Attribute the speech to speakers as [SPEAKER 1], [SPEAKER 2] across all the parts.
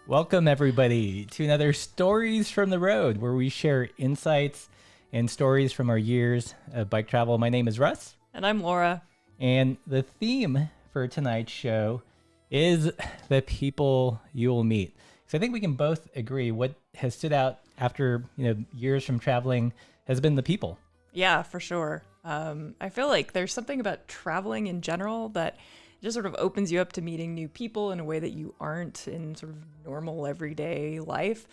[SPEAKER 1] Welcome, everybody, to another Stories from the Road, where we share insights and stories from our years of bike travel. My name is Russ.
[SPEAKER 2] And I'm Laura.
[SPEAKER 1] And the theme for tonight's show is the people you will meet. So I think we can both agree what has stood out after years from traveling has been the people.
[SPEAKER 2] Yeah, for sure. I feel like there's something about traveling in general that just sort of opens you up to meeting new people in a way that you aren't in sort of normal everyday life.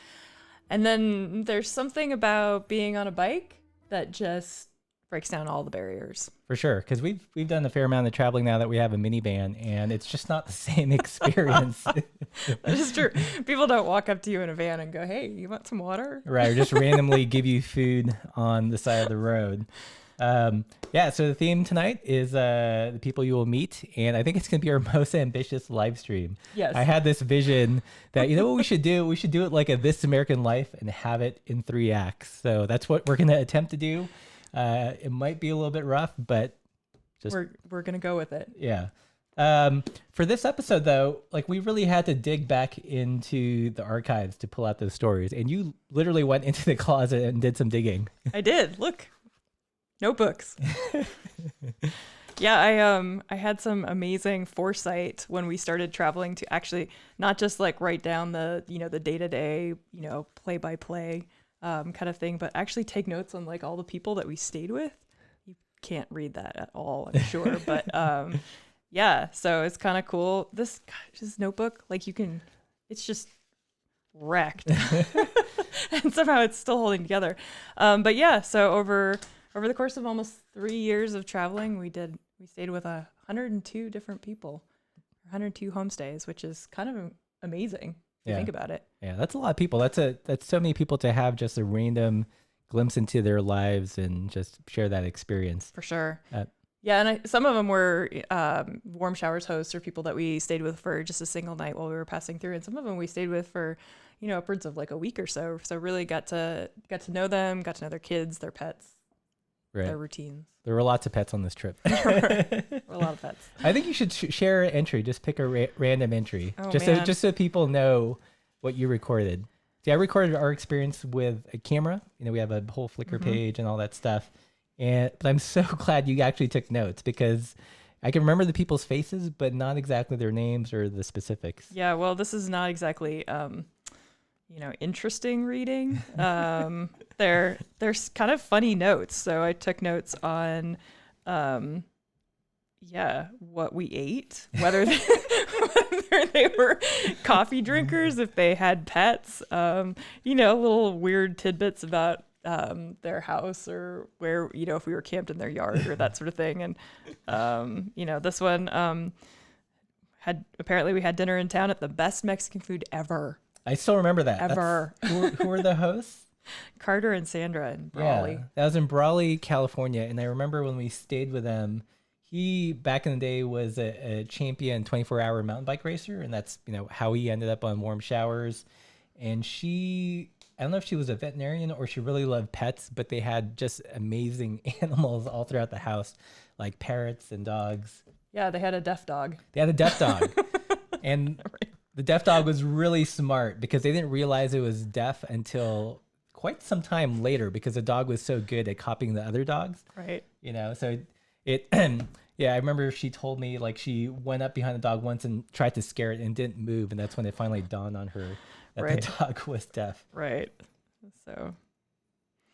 [SPEAKER 2] And then there's something about being on a bike that just breaks down all the barriers.
[SPEAKER 1] For sure, because we've done a fair amount of traveling now that we have a minivan, and it's just not the same experience.
[SPEAKER 2] That is true. People don't walk up to you in a van and go, "Hey, you want some water?"
[SPEAKER 1] Right, or just randomly give you food on the side of the road. So the theme tonight is the people you will meet, and I think it's going to be our most ambitious live stream.
[SPEAKER 2] Yes.
[SPEAKER 1] I had this vision that, what we should do? We should do it like a This American Life and have it in 3 acts. So that's what we're going to attempt to do. It might be a little bit rough, but just
[SPEAKER 2] we're going to go with it.
[SPEAKER 1] Yeah. For this episode, though, we really had to dig back into the archives to pull out those stories, and you literally went into the closet and did some digging.
[SPEAKER 2] I did. Look. Notebooks. Yeah, I had some amazing foresight when we started traveling to actually not just write down the day-to-day, play-by-play kind of thing, but actually take notes on all the people that we stayed with. You can't read that at all, I'm sure, but yeah, so it's kind of cool. This notebook, it's just wrecked. And somehow it's still holding together. But yeah, so over the course of almost 3 years of traveling, we stayed with 102 different people, 102 homestays, which is kind of amazing if you think about it.
[SPEAKER 1] Yeah, that's a lot of people. That's so many people to have just a random glimpse into their lives and just share that experience.
[SPEAKER 2] For sure. Yeah, and some of them were warm showers hosts or people that we stayed with for just a single night while we were passing through, and some of them we stayed with for upwards of a week or so. So really got to know them, got to know their kids, their pets. Right. Their routines.
[SPEAKER 1] There were lots of pets on this trip.
[SPEAKER 2] There were a lot of pets.
[SPEAKER 1] I think you should share an entry. Just pick a random entry,
[SPEAKER 2] oh,
[SPEAKER 1] just so people know what you recorded. See, I recorded our experience with a camera. We have a whole Flickr page and all that stuff. But I'm so glad you actually took notes, because I can remember the people's faces, but not exactly their names or the specifics.
[SPEAKER 2] Yeah, well, this is not exactly interesting reading. There's kind of funny notes. So I took notes on, what we ate, whether they were coffee drinkers, if they had pets, little weird tidbits about their house or where, if we were camped in their yard or that sort of thing. And, this one we had dinner in town at the best Mexican food ever.
[SPEAKER 1] I still remember that.
[SPEAKER 2] Ever.
[SPEAKER 1] Who were the hosts?
[SPEAKER 2] Carter and Sandra in Brawley.
[SPEAKER 1] Yeah, that was in Brawley, California. And I remember when we stayed with them, he back in the day was a champion 24-hour mountain bike racer. And that's, how he ended up on warm showers. And I don't know if she was a veterinarian or she really loved pets, but they had just amazing animals all throughout the house, like parrots and dogs.
[SPEAKER 2] Yeah, they had a deaf dog.
[SPEAKER 1] And the deaf dog was really smart because they didn't realize it was deaf until quite some time later because the dog was so good at copying the other dogs.
[SPEAKER 2] Right.
[SPEAKER 1] So it yeah, I remember she told me like she went up behind the dog once and tried to scare it and didn't move, and that's when it finally dawned on her that
[SPEAKER 2] Right.
[SPEAKER 1] the dog was deaf.
[SPEAKER 2] Right. So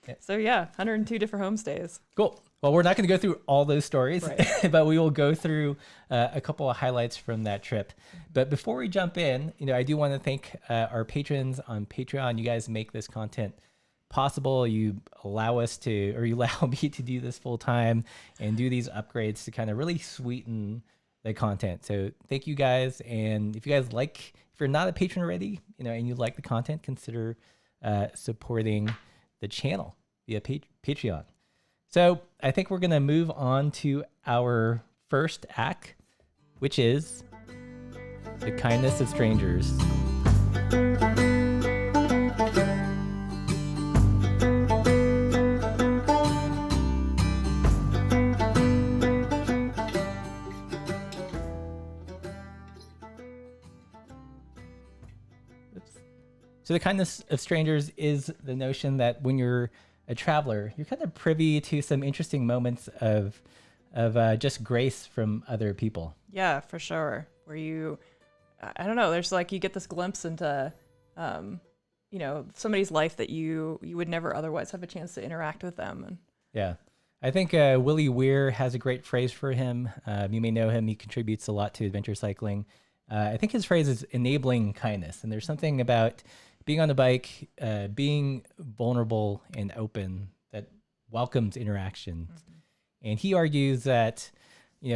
[SPEAKER 1] Yeah.
[SPEAKER 2] So yeah, 102 different homestays.
[SPEAKER 1] Cool. Well, we're not going to go through all those stories,
[SPEAKER 2] Right.
[SPEAKER 1] but we will go through a couple of highlights from that trip. But before we jump in, I do want to thank our patrons on Patreon. You guys make this content possible. You allow us to, or you allow me to do this full time and do these upgrades to kind of really sweeten the content. So thank you guys. And if you guys if you're not a patron already, and you like the content, consider supporting the channel via Patreon. So I think we're going to move on to our first act, which is the kindness of strangers. So the kindness of strangers is the notion that when you're a traveler, you're kind of privy to some interesting moments of just grace from other people.
[SPEAKER 2] Yeah, for sure. Where I don't know, there's like you get this glimpse into, somebody's life that you would never otherwise have a chance to interact with them. And
[SPEAKER 1] yeah, I think Willie Weir has a great phrase for him. You may know him. He contributes a lot to adventure cycling. I think his phrase is enabling kindness. And there's something about being on the bike, being vulnerable and open that welcomes interactions. Mm-hmm. And he argues that,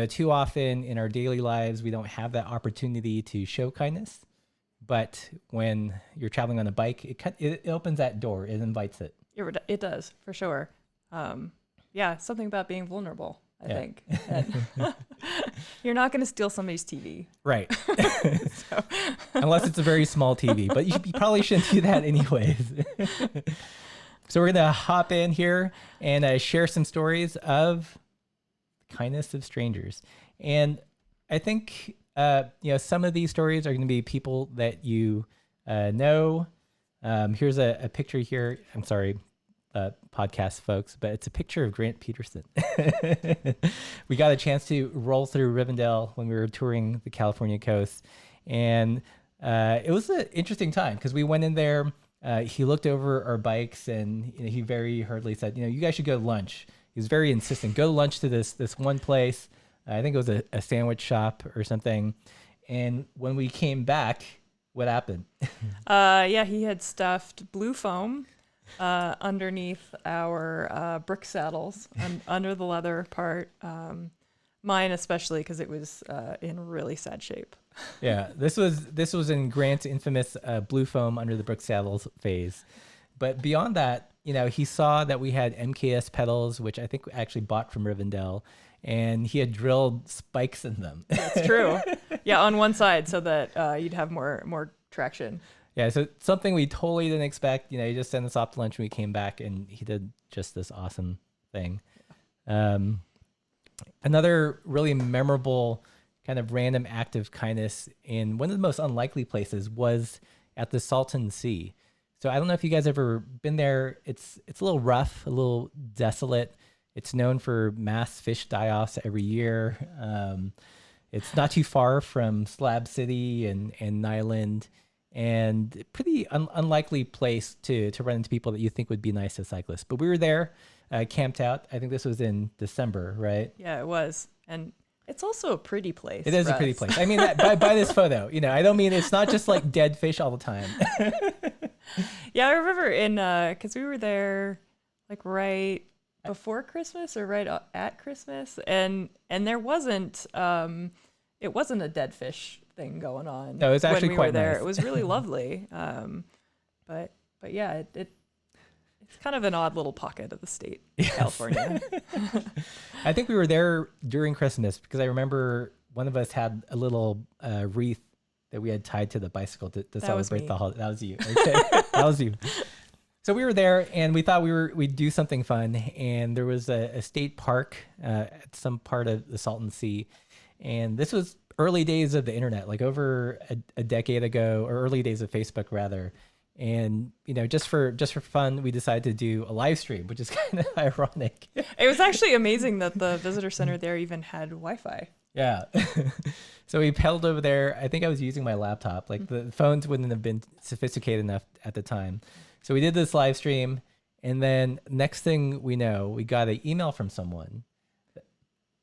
[SPEAKER 1] too often in our daily lives, we don't have that opportunity to show kindness. But when you're traveling on a bike, it opens that door. It invites it.
[SPEAKER 2] It does, for sure. Something about being vulnerable, I think. You're not going to steal somebody's TV.
[SPEAKER 1] Right. Unless it's a very small TV, but you probably shouldn't do that anyways. So we're going to hop in here and share some stories of the kindness of strangers. And I think, some of these stories are going to be people that you know. Here's a picture here. I'm sorry, podcast folks, but it's a picture of Grant Peterson. We got a chance to roll through Rivendell when we were touring the California coast, and it was an interesting time because we went in there. He looked over our bikes and he very hurriedly said, you guys should go to lunch. He was very insistent. Go to lunch to this one place. I think it was a sandwich shop or something. And when we came back, what happened?
[SPEAKER 2] He had stuffed blue foam underneath our brick saddles and under the leather part. Mine especially because it was in really sad shape.
[SPEAKER 1] Yeah, this was in Grant's infamous blue foam under the brick saddles phase. But beyond that, he saw that we had MKS pedals, which I think we actually bought from Rivendell, and he had drilled spikes in them.
[SPEAKER 2] That's true. Yeah, on one side so that you'd have more traction.
[SPEAKER 1] Yeah, so something we totally didn't expect. He just sent us off to lunch when we came back, and he did just this awesome thing. Another really memorable kind of random act of kindness in one of the most unlikely places was at the Salton Sea. So I don't know if you guys ever been there. It's a little rough, a little desolate. It's known for mass fish die-offs every year. It's not too far from Slab City and Nyland, and pretty unlikely place to run into people that you think would be nice as cyclists. But we were there, camped out. I think this was in December, right?
[SPEAKER 2] Yeah, it was. And it's also a pretty place.
[SPEAKER 1] It is a pretty place. I mean, by this photo, I don't mean it's not just like dead fish all the time.
[SPEAKER 2] Yeah, I remember because we were there like right before Christmas or right at Christmas, and there wasn't it wasn't a dead fish thing going on.
[SPEAKER 1] No, it was actually
[SPEAKER 2] when we
[SPEAKER 1] quite
[SPEAKER 2] were there.
[SPEAKER 1] nice.
[SPEAKER 2] It was really lovely. But yeah, it's kind of an odd little pocket of the state, yes. California.
[SPEAKER 1] I think we were there during Christmas because I remember one of us had a little wreath that we had tied to the bicycle to celebrate the holiday. That was you. Okay. That was you. So we were there and we thought we'd do something fun. And there was a state park at some part of the Salton Sea. And this was early days of the internet, like over a decade ago, or early days of Facebook rather. And just for fun, we decided to do a live stream, which is kind of ironic.
[SPEAKER 2] It was actually amazing that the visitor center there even had Wi-Fi.
[SPEAKER 1] Yeah. So we pedaled over there. I think I was using my laptop. Like the phones wouldn't have been sophisticated enough at the time. So we did this live stream, and then next thing we know, we got an email from someone.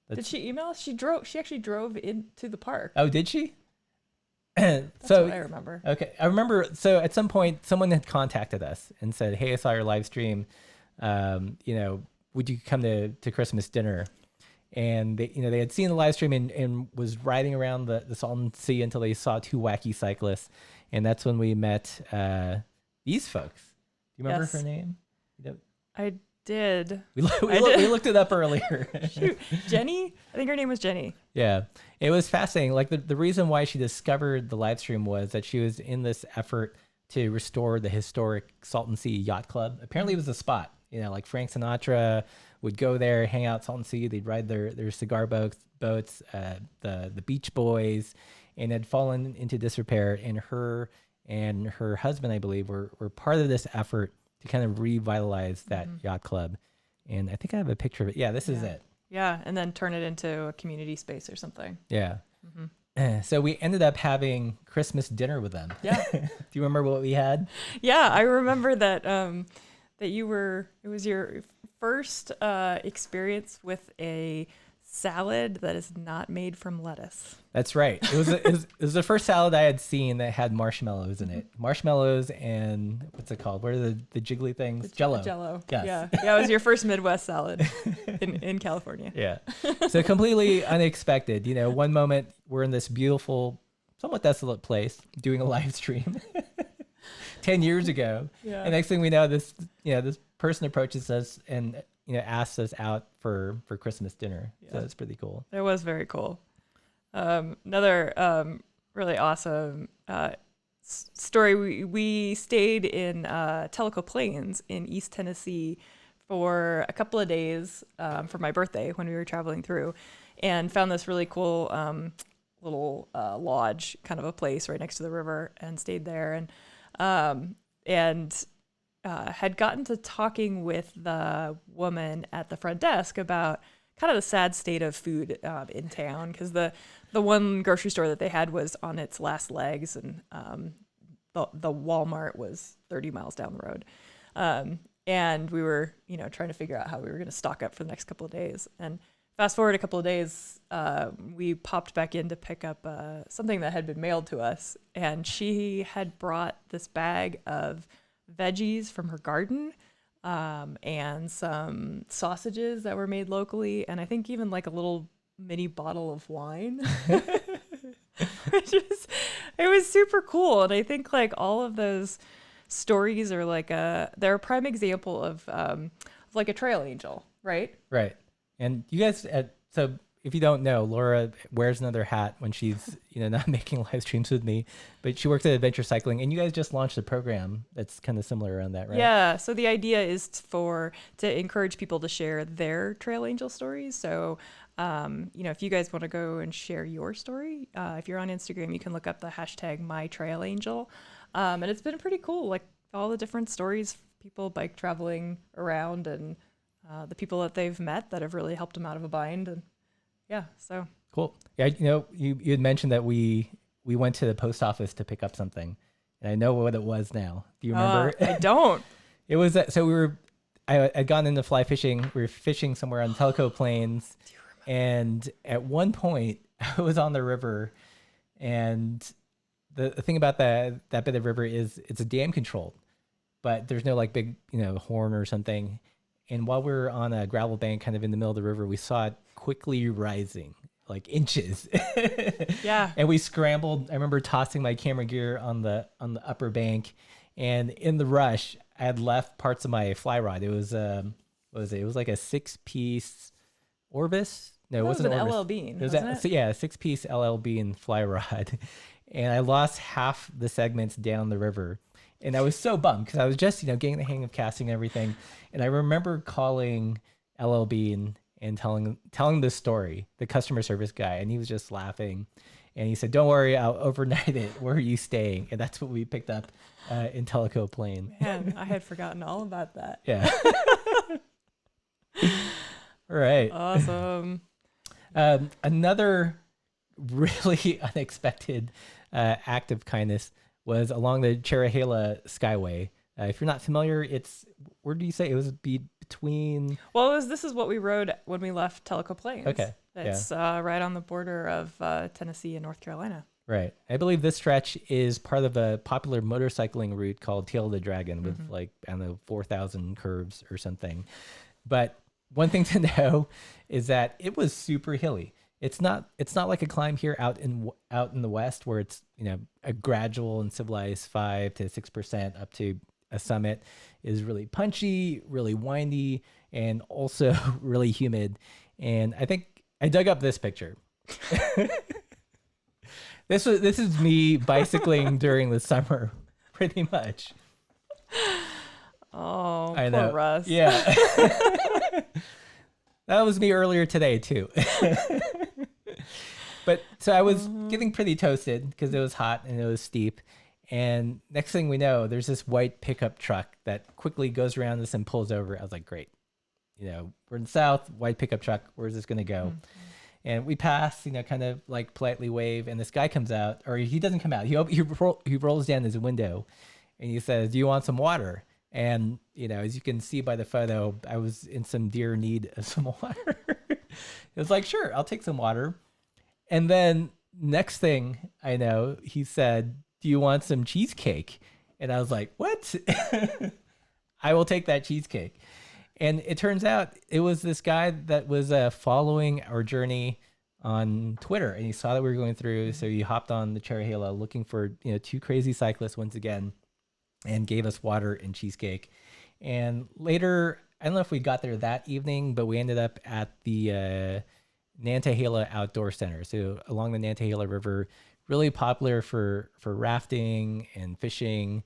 [SPEAKER 2] Did she email us? She actually drove into the park.
[SPEAKER 1] Oh, did she?
[SPEAKER 2] That's
[SPEAKER 1] So
[SPEAKER 2] what I remember.
[SPEAKER 1] okay, I remember. So at some point, someone had contacted us and said, "Hey, I saw your live stream. Would you come to Christmas dinner?" And they had seen the live stream and was riding around the Salton Sea until they saw two wacky cyclists, and that's when we met these folks. Do you remember
[SPEAKER 2] Yes.
[SPEAKER 1] her name?
[SPEAKER 2] I did.
[SPEAKER 1] We
[SPEAKER 2] did.
[SPEAKER 1] looked it up earlier.
[SPEAKER 2] Shoot, Jenny? I think her name was Jenny.
[SPEAKER 1] Yeah, it was fascinating. Like the reason why she discovered the live stream was that she was in this effort to restore the historic Salton Sea Yacht Club. Apparently, it was a spot. Like Frank Sinatra would go there, hang out Salton Sea. They'd ride their cigar boats. The Beach Boys, and had fallen into disrepair. And her husband, I believe, were part of this effort to kind of revitalize that yacht club. And I think I have a picture of it. Yeah, this is it.
[SPEAKER 2] Yeah, and then turn it into a community space or something.
[SPEAKER 1] Yeah. So we ended up having Christmas dinner with them.
[SPEAKER 2] Yeah.
[SPEAKER 1] Do you remember what we had?
[SPEAKER 2] Yeah, I remember that it was your first experience with a salad that is not made from lettuce.
[SPEAKER 1] That's right. It was the first salad I had seen that had marshmallows in it. Marshmallows and what's it called? What are the jiggly things? Jello.
[SPEAKER 2] Jello.
[SPEAKER 1] Yes.
[SPEAKER 2] Yeah, it was your first Midwest salad in California.
[SPEAKER 1] Yeah. So completely unexpected. One moment we're in this beautiful, somewhat desolate place doing a live stream 10 years ago.
[SPEAKER 2] Yeah.
[SPEAKER 1] And next thing we know, this person approaches us and asks us out for Christmas dinner.
[SPEAKER 2] Yeah.
[SPEAKER 1] So it's pretty cool.
[SPEAKER 2] It was very cool. Another really awesome story. We stayed in Tellico Plains in East Tennessee for a couple of days for my birthday when we were traveling through, and found this really cool little lodge, kind of a place right next to the river, and stayed there and had gotten to talking with the woman at the front desk about kind of the sad state of food in town, because the one grocery store that they had was on its last legs, and the Walmart was 30 miles down the road. And we were, trying to figure out how we were going to stock up for the next couple of days. And fast forward a couple of days, we popped back in to pick up something that had been mailed to us, and she had brought this bag of veggies from her garden, and some sausages that were made locally, and I think even like a little mini bottle of wine. It was super cool. And I think like all of those stories are they're a prime example of like a trail angel, right?
[SPEAKER 1] Right. And you guys, so if you don't know, Laura wears another hat when she's, not making live streams with me, but she works at Adventure Cycling, and you guys just launched a program that's kind of similar around that, right?
[SPEAKER 2] Yeah. So the idea is to encourage people to share their trail angel stories. So, if you guys want to go and share your story, if you're on Instagram, you can look up the hashtag #MyTrailAngel. And it's been pretty cool, like all the different stories, people bike traveling around, and the people that they've met that have really helped them out of a bind. And yeah, so
[SPEAKER 1] cool. Yeah, you had mentioned that we went to the post office to pick up something, and I know what it was now. Do you remember?
[SPEAKER 2] I don't.
[SPEAKER 1] It was so I had gone into fly fishing. We were fishing somewhere on Tellico Plains, and at one point I was on the river, and the thing about that bit of river is it's a dam controlled, but there's no like big horn or something. And while we were on a gravel bank kind of in the middle of the river, we saw it quickly rising like inches.
[SPEAKER 2] Yeah.
[SPEAKER 1] And we scrambled. I remember tossing my camera gear on the upper bank, and in the rush I had left parts of my fly rod. It was what was it? It was like a 6-piece Orvis. No, it wasn't
[SPEAKER 2] an
[SPEAKER 1] Orvis.
[SPEAKER 2] LL Bean.
[SPEAKER 1] It was
[SPEAKER 2] wasn't it?
[SPEAKER 1] So yeah, a 6-piece LL Bean fly rod. And I lost half the segments down the river. And I was so bummed because I was just, getting the hang of casting and everything. And I remember calling LL Bean and telling this story, the customer service guy, and he was just laughing. And he said, "Don't worry, I'll overnight it. Where are you staying?" And that's what we picked up in Tellico Plain.
[SPEAKER 2] Man, I had forgotten all about that.
[SPEAKER 1] Yeah. Right.
[SPEAKER 2] Awesome.
[SPEAKER 1] Another really unexpected act of kindness was along the Cherahela Skyway. If you're not familiar, it's, where do you say it was between?
[SPEAKER 2] Well, this is what we rode when we left Tellico Plains.
[SPEAKER 1] Okay.
[SPEAKER 2] It's right on the border of Tennessee and North Carolina.
[SPEAKER 1] Right. I believe this stretch is part of a popular motorcycling route called Tail of the Dragon with like, I don't know, 4,000 curves or something. But one thing to know is that it was super hilly. It's not like a climb here out in the West where it's, you know, a gradual and civilized 5 to 6% up to a summit. Is really punchy, really windy, and also really humid. And I think I dug up this picture. This is me bicycling during the summer, pretty much.
[SPEAKER 2] Oh,
[SPEAKER 1] I
[SPEAKER 2] poor
[SPEAKER 1] know.
[SPEAKER 2] Russ.
[SPEAKER 1] Yeah. That was me earlier today too. But so I was getting pretty toasted because it was hot and it was steep. And next thing we know, there's this white pickup truck that quickly goes around us and pulls over. I was like, great. You know, we're in the South, white pickup truck. Where's this going to go? And we pass, you know, kind of like politely wave. And this guy comes out, or he doesn't come out. He rolls down his window and he says, "Do you want some water?" And, you know, as you can see by the photo, I was in some dire need of some water. It was like, sure, I'll take some water. And then next thing I know, he said, "Do you want some cheesecake?" And I was like, what? I will take that cheesecake. And it turns out it was this guy that was following our journey on Twitter, and he saw that we were going through. So he hopped on the Cherahela looking for, you know, two crazy cyclists once again, and gave us water and cheesecake. And later, I don't know if we got there that evening, but we ended up at the Nantahala Outdoor Center. So along the Nantahala River, really popular for rafting and fishing.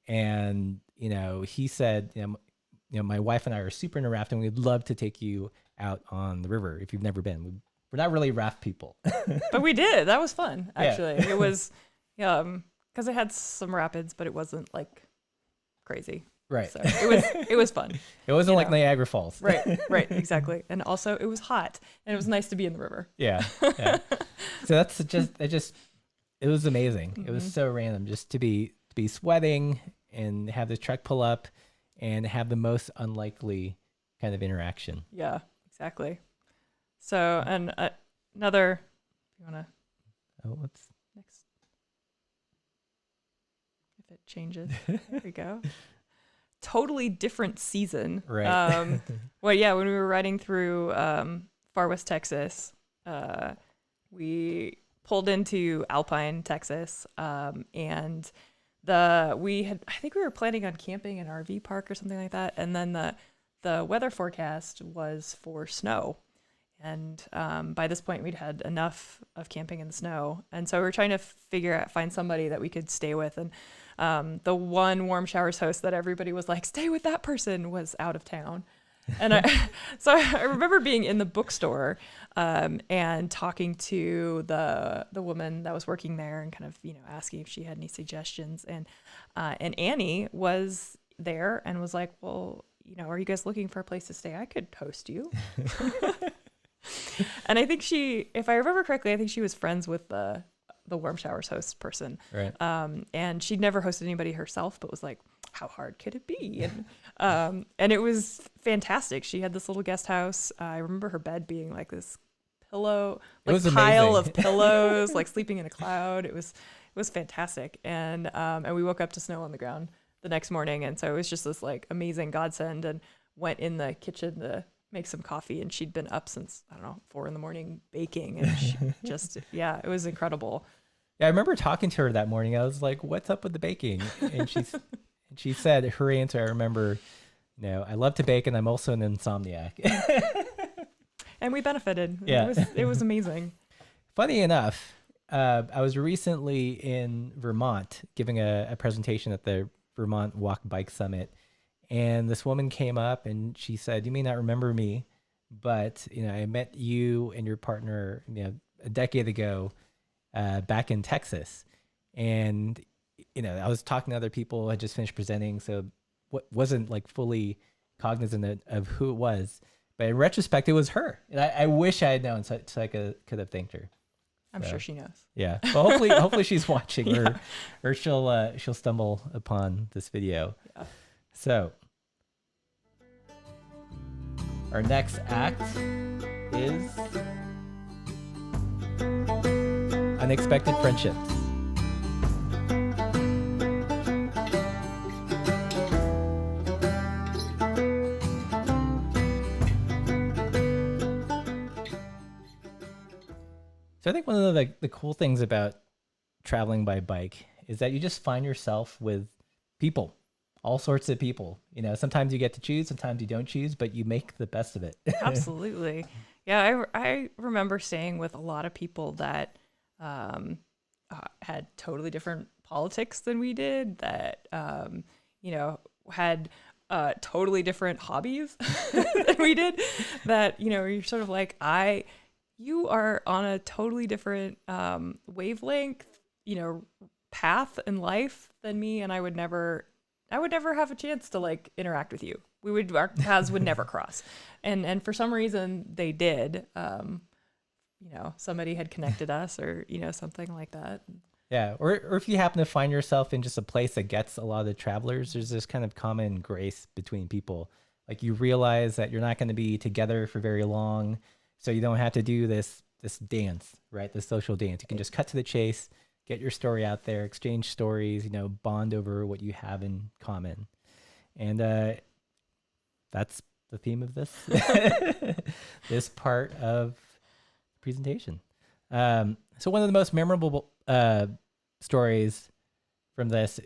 [SPEAKER 1] And, you know, he said, you know, my wife and I are super into rafting. We'd love to take you out on the river if you've never been. We're not really raft people.
[SPEAKER 2] But we did. That was fun, actually.
[SPEAKER 1] Yeah.
[SPEAKER 2] It was, because it had some rapids, but it wasn't like crazy.
[SPEAKER 1] Right.
[SPEAKER 2] So it was fun.
[SPEAKER 1] It wasn't like
[SPEAKER 2] know.
[SPEAKER 1] Niagara Falls.
[SPEAKER 2] Right, exactly. And also it was hot and it was nice to be in the river.
[SPEAKER 1] Yeah. So that's it was amazing. It was so random just to be sweating and have this truck pull up and have the most unlikely kind of interaction.
[SPEAKER 2] Yeah, exactly. So, and another, you want to,
[SPEAKER 1] what's
[SPEAKER 2] next, if it changes, there we go. Totally different season.
[SPEAKER 1] Right.
[SPEAKER 2] Well, yeah, when we were riding through far west Texas, we pulled into Alpine, Texas, and I think we were planning on camping in an RV park or something like that, and then the weather forecast was for snow, and by this point we'd had enough of camping in the snow, and so we were trying to find somebody that we could stay with, and the one Warm Showers host that everybody was like, stay with that person, was out of town. And I remember being in the bookstore and talking to the woman that was working there and kind of, you know, asking if she had any suggestions. And Annie was there and was like, well, you know, are you guys looking for a place to stay? I could host you. And I think if I remember correctly, I think she was friends with the Warm Showers host person.
[SPEAKER 1] Right.
[SPEAKER 2] And she'd never hosted anybody herself, but was like, how hard could it be? And it was fantastic. She had this little guest house. I remember her bed being like this pile of pillows, like sleeping in a cloud. It was fantastic. And we woke up to snow on the ground the next morning. And so it was just this like amazing godsend, and went in the kitchen to make some coffee, and she'd been up since, I don't know, 4 a.m. baking, and she just, it was incredible.
[SPEAKER 1] Yeah, I remember talking to her that morning. I was like, what's up with the baking? And she said, her answer, I remember, no, I love to bake, and I'm also an insomniac.
[SPEAKER 2] And we benefited.
[SPEAKER 1] Yeah.
[SPEAKER 2] It was amazing.
[SPEAKER 1] Funny enough, I was recently in Vermont giving a presentation at the Vermont Walk Bike Summit. And this woman came up and she said, you may not remember me, but, you know, I met you and your partner, you know, a decade ago back in Texas. And, I was talking to other people, I just finished presenting, so wasn't like fully cognizant of who it was. But in retrospect, it was her. And I wish I had known, so I could have thanked her.
[SPEAKER 2] I'm sure she knows.
[SPEAKER 1] Yeah. Well, hopefully she's watching,
[SPEAKER 2] Yeah.
[SPEAKER 1] or she'll stumble upon this video.
[SPEAKER 2] Yeah.
[SPEAKER 1] So our next act is unexpected friendships. So I think one of the cool things about traveling by bike is that you just find yourself with people, all sorts of people. Sometimes you get to choose, sometimes you don't choose, but you make the best of it.
[SPEAKER 2] Absolutely. Yeah, I remember staying with a lot of people that had totally different politics than we did, that, had totally different hobbies than we did, that, you're sort of like, you are on a totally different wavelength, path in life than me, and I would never have a chance to like interact with you. Our paths would never cross, and for some reason they did. Somebody had connected us, or something like that.
[SPEAKER 1] Yeah, or if you happen to find yourself in just a place that gets a lot of travelers, there's this kind of common grace between people. Like you realize that you're not going to be together for very long. So you don't have to do this dance, right? This social dance. You can just cut to the chase, get your story out there, exchange stories, bond over what you have in common. And that's the theme of this this part of the presentation. So one of the most memorable stories from this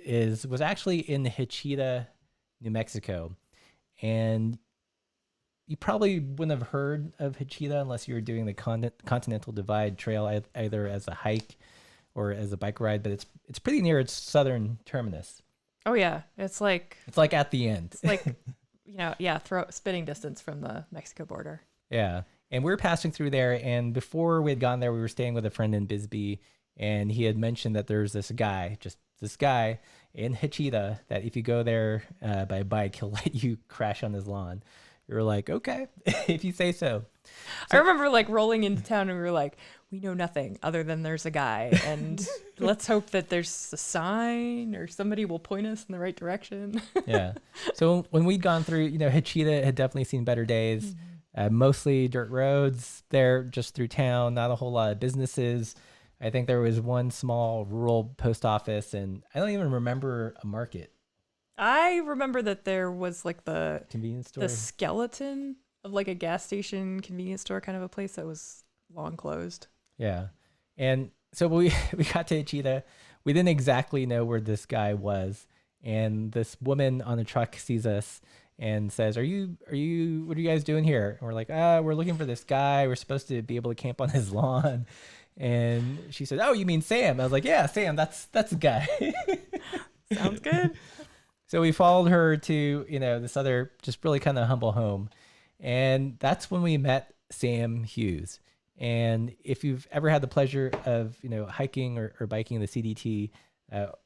[SPEAKER 1] was actually in Wichita, New Mexico. And you probably wouldn't have heard of Wichita unless you were doing the Continental Divide Trail either as a hike or as a bike ride, but it's pretty near its southern terminus.
[SPEAKER 2] Oh yeah, it's like
[SPEAKER 1] at the end.
[SPEAKER 2] It's like spitting distance from the Mexico border.
[SPEAKER 1] Yeah, and we were passing through there, and before we had gone there, we were staying with a friend in Bisbee, and he had mentioned that there's this guy in Wichita that if you go there by bike, he'll let you crash on his lawn. We were like, okay, if you say so.
[SPEAKER 2] I remember like rolling into town and we were like, we know nothing other than there's a guy, and let's hope that there's a sign or somebody will point us in the right direction.
[SPEAKER 1] Yeah. So when we'd gone through, Wichita had definitely seen better days, mostly dirt roads there just through town, not a whole lot of businesses. I think there was one small rural post office, and I don't even remember a market.
[SPEAKER 2] I remember that there was like the
[SPEAKER 1] convenience store,
[SPEAKER 2] the skeleton of like a gas station convenience store kind of a place that was long closed.
[SPEAKER 1] Yeah. And so we got to Wichita. We didn't exactly know where this guy was. And this woman on the truck sees us and says, what are you guys doing here? And we're like, we're looking for this guy. We're supposed to be able to camp on his lawn. And she said, oh, you mean Sam? I was like, yeah, Sam, that's the guy.
[SPEAKER 2] Sounds good.
[SPEAKER 1] So we followed her to, this other just really kind of humble home. And that's when we met Sam Hughes. And if you've ever had the pleasure of, hiking or biking the CDT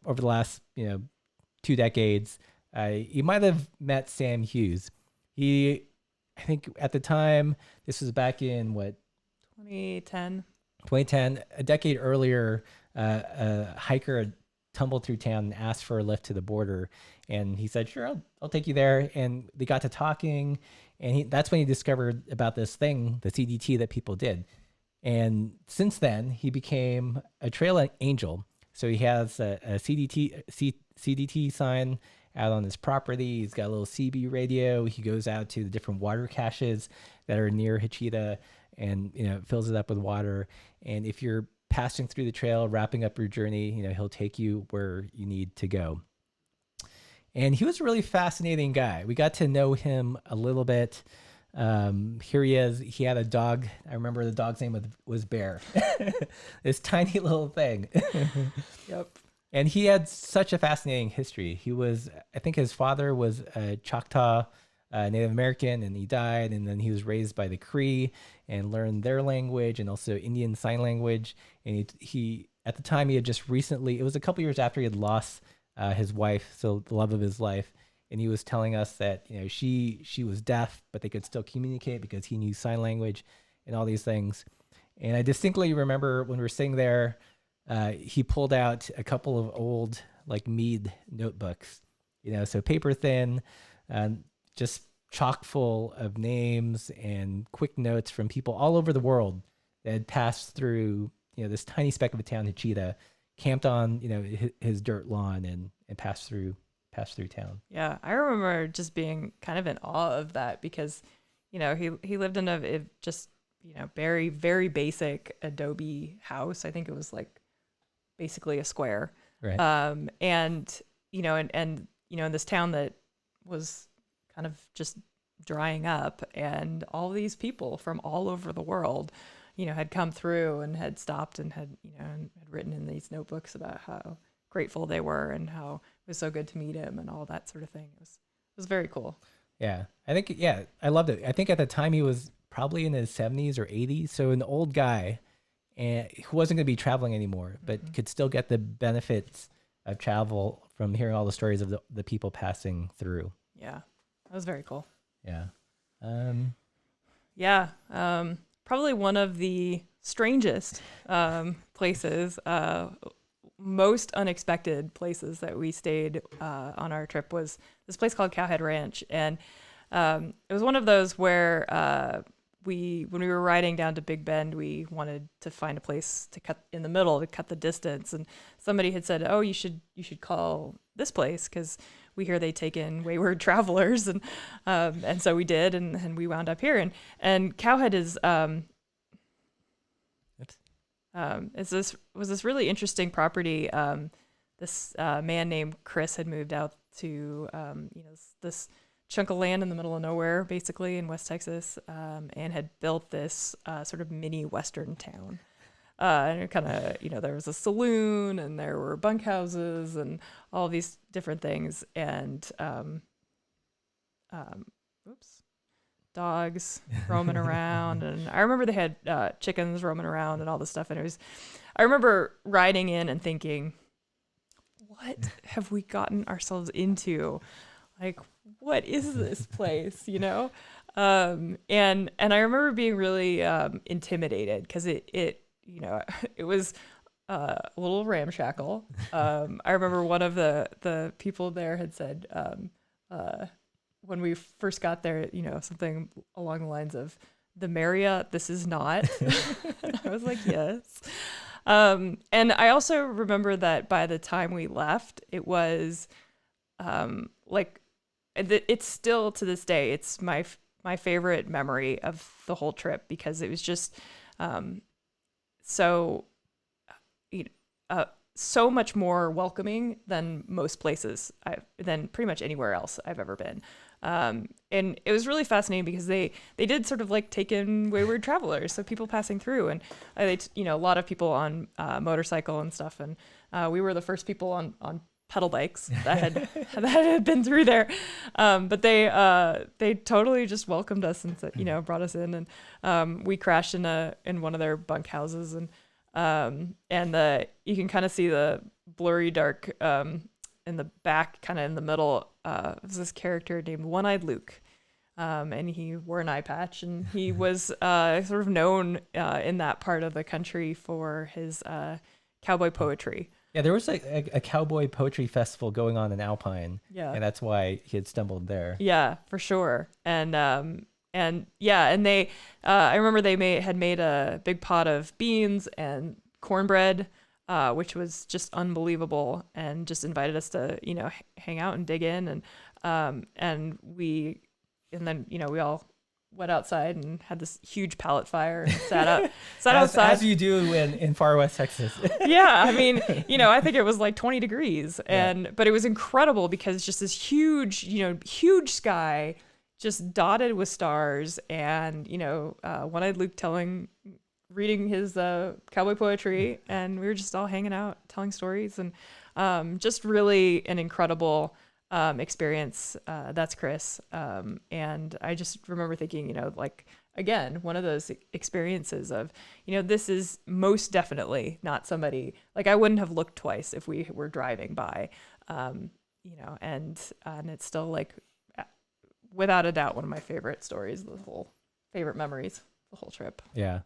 [SPEAKER 1] over the last, 2 decades, you might have met Sam Hughes. I think at the time, this was back in
[SPEAKER 2] 2010,
[SPEAKER 1] a decade earlier, a hiker had tumbled through town and asked for a lift to the border. And he said, sure, I'll take you there. And they got to talking. And that's when he discovered about this thing, the CDT that people did. And since then, he became a trail angel. So he has a CDT sign out on his property. He's got a little CB radio. He goes out to the different water caches that are near Wichita and, fills it up with water. And if you're passing through the trail, wrapping up your journey, he'll take you where you need to go. And he was a really fascinating guy. We got to know him a little bit. Here he is. He had a dog. I remember the dog's name was Bear. This tiny little thing.
[SPEAKER 2] Yep.
[SPEAKER 1] And he had such a fascinating history. I think his father was a Choctaw Native American, and he died. And then he was raised by the Cree and learned their language and also Indian Sign Language. And he at the time he had just recently, it was a couple years after he had lost his wife, so the love of his life. And he was telling us that she was deaf, but they could still communicate because he knew sign language and all these things. And I distinctly remember when we were sitting there, he pulled out a couple of old like Mead notebooks, so paper thin, just chock full of names and quick notes from people all over the world that had passed through, this tiny speck of a town, Hachita, camped on, his dirt lawn and passed through town.
[SPEAKER 2] Yeah, I remember just being kind of in awe of that because, he lived in a just, very, very basic adobe house. I think it was like basically a square.
[SPEAKER 1] Right.
[SPEAKER 2] And, and in this town that was kind of just drying up, and all these people from all over the world, had come through and had stopped and had written in these notebooks about how grateful they were and how it was so good to meet him and all that sort of thing. It was very cool.
[SPEAKER 1] Yeah. I think, I loved it. I think at the time he was probably in his 70s or 80s. So an old guy and who wasn't going to be traveling anymore, but could still get the benefits of travel from hearing all the stories of the people passing through.
[SPEAKER 2] Yeah. That was very cool.
[SPEAKER 1] Yeah.
[SPEAKER 2] Probably one of the strangest places, most unexpected places that we stayed on our trip was this place called Cowhead Ranch. And it was one of those where when we were riding down to Big Bend, we wanted to find a place to cut in the middle to cut the distance. And somebody had said, "Oh, you should call this place because we hear they take in wayward travelers." And so we did, and we wound up here. And Cowhead is was this really interesting property. This man named Chris had moved out to this chunk of land in the middle of nowhere, basically in West Texas, and had built this sort of mini Western town. And it kind of, there was a saloon and there were bunkhouses and all these different things. And, dogs roaming around. And I remember they had chickens roaming around and all this stuff. And I remember riding in and thinking, what have we gotten ourselves into? Like, what is this place, And I remember being really intimidated because it was a little ramshackle. I remember one of the people there had said when we first got there, something along the lines of, "The Marriott, this is not." And I was like, yes. And I also remember that by the time we left, it was it's still to this day, it's my favorite memory of the whole trip because it was just so much more welcoming than most places than pretty much anywhere else I've ever been. And it was really fascinating because they did sort of like take in wayward travelers, so people passing through, and a lot of people on motorcycle and stuff, and we were the first people on pedal bikes that had been through there, but they totally just welcomed us and said, brought us in, and we crashed in one of their bunkhouses, and you can kind of see the blurry dark in the back, kind of in the middle, was this character named One-Eyed Luke, and he wore an eye patch, and he was sort of known in that part of the country for his cowboy poetry.
[SPEAKER 1] Yeah, there was a cowboy poetry festival going on in Alpine.
[SPEAKER 2] Yeah,
[SPEAKER 1] and that's why he had stumbled there.
[SPEAKER 2] Yeah, for sure. And they, I remember they had made a big pot of beans and cornbread, which was just unbelievable, and just invited us to hang out and dig in, and then we all went outside and had this huge pallet fire and sat outside.
[SPEAKER 1] As you do in far West Texas.
[SPEAKER 2] Yeah, I mean, I think it was like 20 degrees, but it was incredible because it's just this huge sky, just dotted with stars, and One-Eyed Luke reading his cowboy poetry, and we were just all hanging out, telling stories, and just really an incredible experience. That's Chris. And I just remember thinking, like, again, one of those experiences of, this is most definitely not somebody, like, I wouldn't have looked twice if we were driving by, and it's still, like, without a doubt, one of my favorite stories, favorite memories, the whole trip.
[SPEAKER 1] Yeah.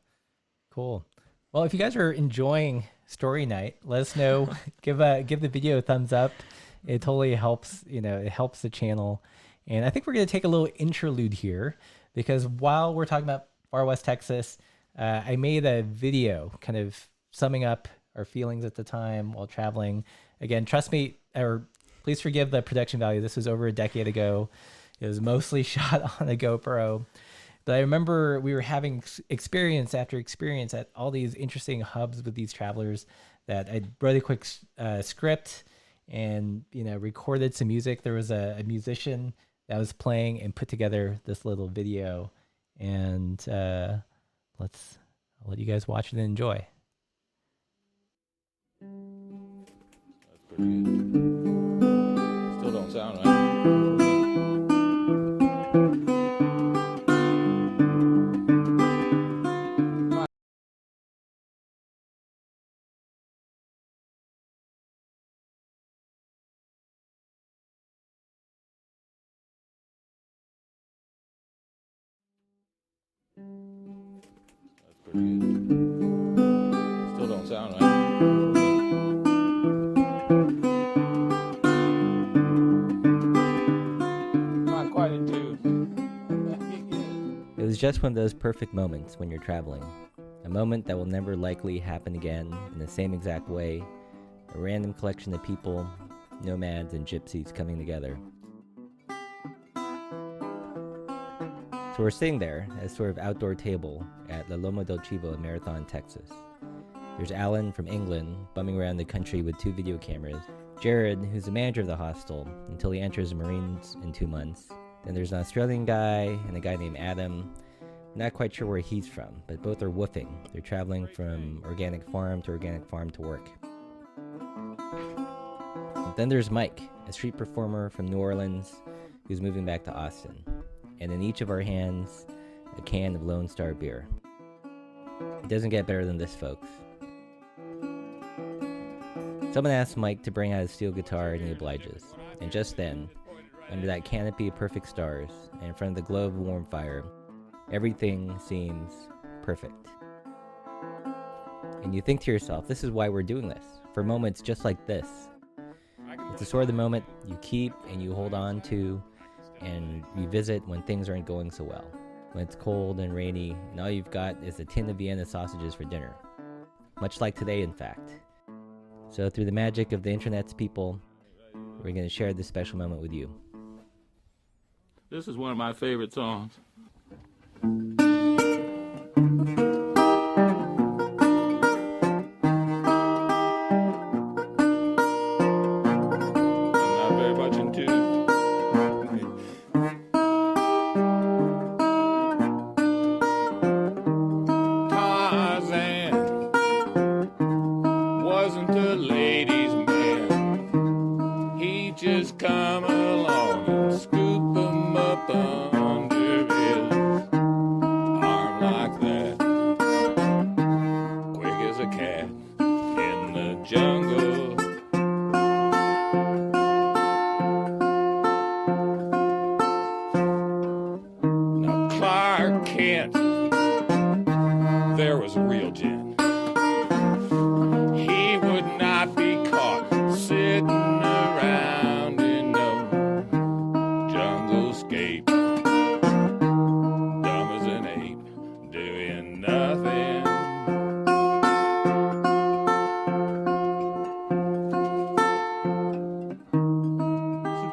[SPEAKER 1] Cool. Well, if you guys are enjoying story night, let us know. give the video a thumbs up. It totally helps, it helps the channel. And I think we're going to take a little interlude here, because while we're talking about Far West Texas, I made a video kind of summing up our feelings at the time while traveling. Again, trust me, or please forgive the production value. This was over a decade ago. It was mostly shot on a GoPro. But I remember we were having experience after experience at all these interesting hubs with these travelers that I wrote a quick script and, recorded some music. There was a musician that was playing and put together this little video. And I'll let you guys watch it and enjoy.
[SPEAKER 3] That's pretty good. Still don't sound right. That's pretty good. Still don't sound right. Not quite in tune.
[SPEAKER 4] It was just one of those perfect moments when you're traveling. A moment that will never likely happen again in the same exact way. A random collection of people, nomads and gypsies coming together. So we're sitting there at a sort of outdoor table at La Loma del Chivo in Marathon, Texas. There's Alan from England bumming around the country with 2 video cameras. Jared, who's the manager of the hostel until he enters the Marines in 2 months. Then there's an Australian guy and a guy named Adam. Not quite sure where he's from, but both are woofing. They're traveling from organic farm to work. And then there's Mike, a street performer from New Orleans who's moving back to Austin. And in each of our hands, a can of Lone Star beer. It doesn't get better than this, folks. Someone asks Mike to bring out his steel guitar and he obliges. And just then, under that canopy of perfect stars, and in front of the glow of a warm fire, everything seems perfect. And you think to yourself, this is why we're doing this, for moments just like this. It's the sort of the moment you keep and you hold on to and revisit when things aren't going so well. When it's cold and rainy and all you've got is a tin of Vienna sausages for dinner. Much like today, in fact. So through the magic of the internet's people, we're going to share this special moment with you.
[SPEAKER 3] This is one of my favorite songs. Not very much in tune. Tarzan wasn't a ladies' man. He just come along and scoop 'em up under his arm like that. Quick as a cat in the jungle. Now Clark Kent, there was a real gent. He would not be caught sitting around in no jungle scape, dumb as an ape, doing nothing.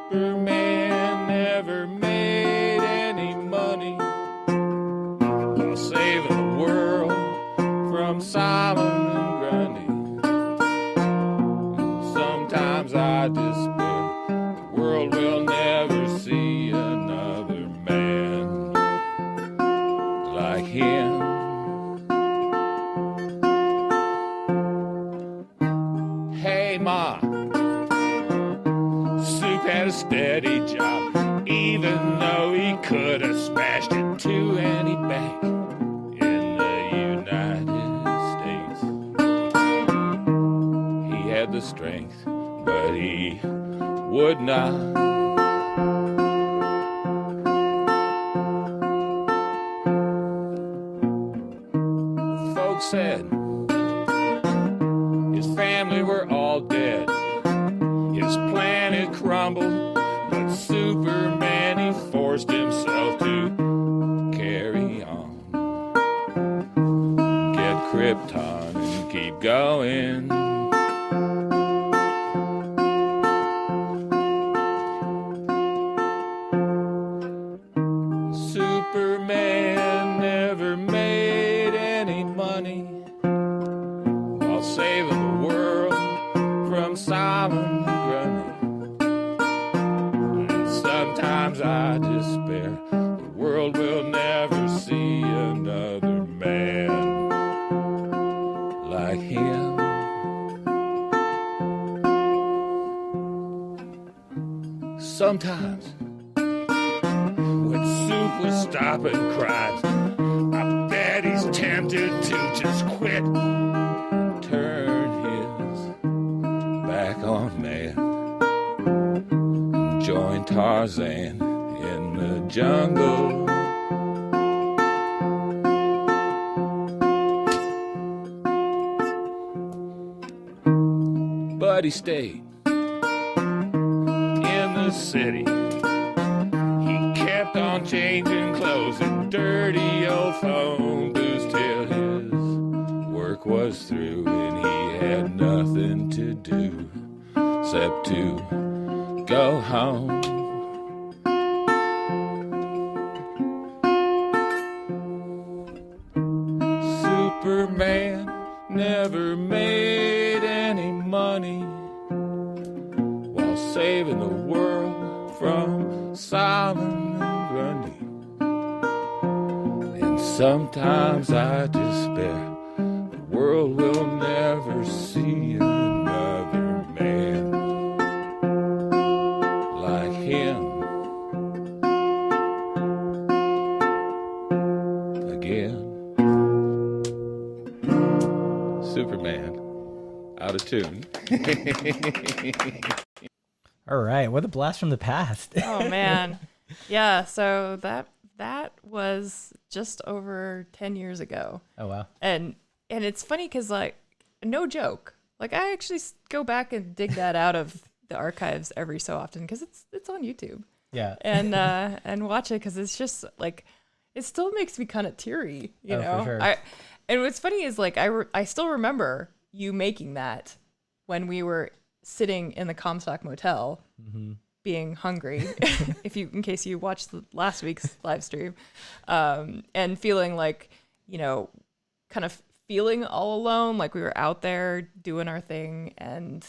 [SPEAKER 3] Superman never made any money while saving the world from Solomon Grundy. Sometimes I despair the world will never see another man like him. Hey Ma, Soup had a a steady job, even though he could have smashed into any bank in the United States. He had the strength, but he would not. Folks said his family were all dead. His planet crumbled, but Superman, he forced himself to carry on. Get Krypton and keep going. Superman never made any money while saving the world from Simon Grundy. And sometimes I despair the world will never see another man like him. Sometimes when Soup was stopping crimes, I bet he's tempted to just quit and turn his back on man and join Tarzan in the jungle. But he stayed in the city. He kept on changing clothes and dirty old phone booths till his work was through and he had nothing to do except to go home. Superman never made any money while saving the world from Simon and Grundy. And sometimes I despair the world will never see another man like him again. Superman, out of tune.
[SPEAKER 1] All right, what a blast from the past.
[SPEAKER 2] Oh man. Yeah, so that was just over 10 years ago.
[SPEAKER 1] Oh wow.
[SPEAKER 2] And it's funny cuz like no joke. Like I actually go back and dig that out of the archives every so often cuz it's on YouTube.
[SPEAKER 1] Yeah.
[SPEAKER 2] And watch it cuz it's just like it still makes me kind of teary, you
[SPEAKER 1] Oh,
[SPEAKER 2] know.
[SPEAKER 1] for sure.
[SPEAKER 2] And what's funny is like I still remember you making that when we were sitting in the Comstock Motel, being hungry, in case you watched the last week's live stream, and feeling like, you know, kind of feeling all alone, like we were out there doing our thing and,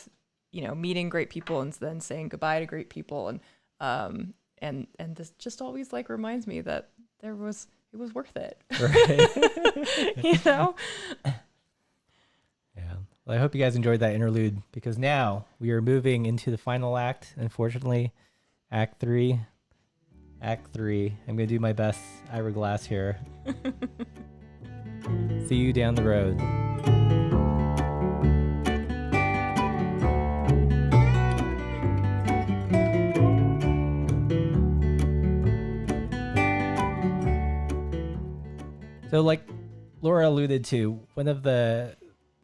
[SPEAKER 2] you know, meeting great people and then saying goodbye to great people. And this just always like reminds me that it was worth it.
[SPEAKER 1] Right.
[SPEAKER 2] You know?
[SPEAKER 1] Yeah. Well, I hope you guys enjoyed that interlude because now we are moving into the final act. Unfortunately, Act 3. Act 3. I'm going to do my best Ira Glass here. See you down the road. So like Laura alluded to, one of the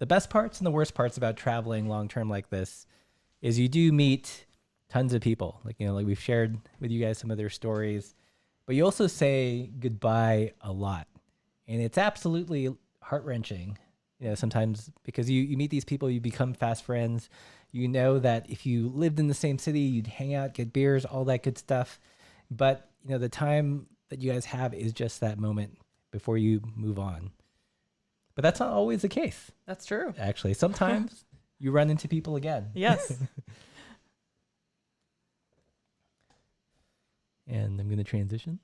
[SPEAKER 1] best parts and the worst parts about traveling long term like this is you do meet tons of people. Like, you know, like we've shared with you guys some of their stories, but you also say goodbye a lot. And it's absolutely heart-wrenching, you know, sometimes because you meet these people, you become fast friends. You know that if you lived in the same city, you'd hang out, get beers, all that good stuff. But, you know, the time that you guys have is just that moment before you move on. But that's not always the case.
[SPEAKER 2] That's true.
[SPEAKER 1] Actually, sometimes you run into people again.
[SPEAKER 2] Yes.
[SPEAKER 1] And I'm going to transition.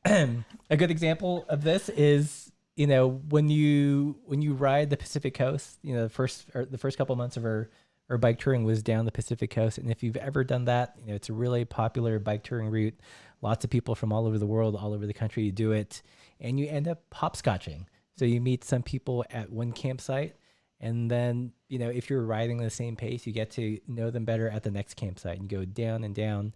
[SPEAKER 1] A good example of this is, you know, when you ride the Pacific Coast, you know, the first couple months of our or bike touring was down the Pacific coast. And if you've ever done that, it's a really popular bike touring route. Lots of people from all over the world, all over the country do it, and you end up hopscotching. So you meet some people at one campsite, and then, if you're riding the same pace, you get to know them better at the next campsite, and you go down and down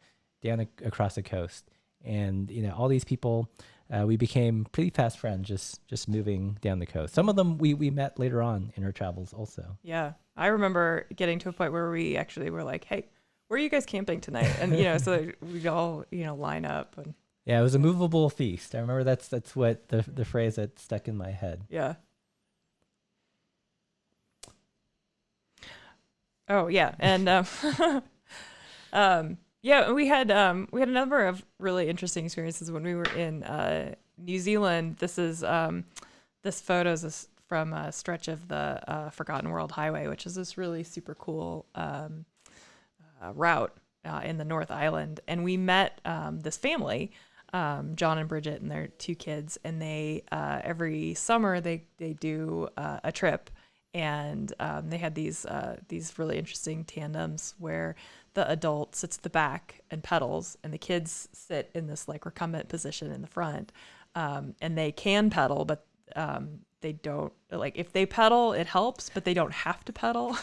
[SPEAKER 1] across the coast. And, all these people, we became pretty fast friends just moving down the coast. Some of them we met later on in our travels also.
[SPEAKER 2] Yeah. I remember getting to a point where we actually were like, hey, where are you guys camping tonight? And, so we'd all, line up. And
[SPEAKER 1] yeah, it was a movable feast. I remember that's what the phrase that stuck in my head.
[SPEAKER 2] Yeah. Oh, yeah. And yeah, we had a number of really interesting experiences when we were in New Zealand. This photo is from a stretch of the Forgotten World Highway, which is this really super cool route in the North Island. And we met this family, John and Bridget and their 2 kids, and they every summer they do a trip. And they had these really interesting tandems where the adult sits at the back and pedals, and the kids sit in this like recumbent position in the front. And they can pedal, but they don't, like, if they pedal, it helps, but they don't have to pedal.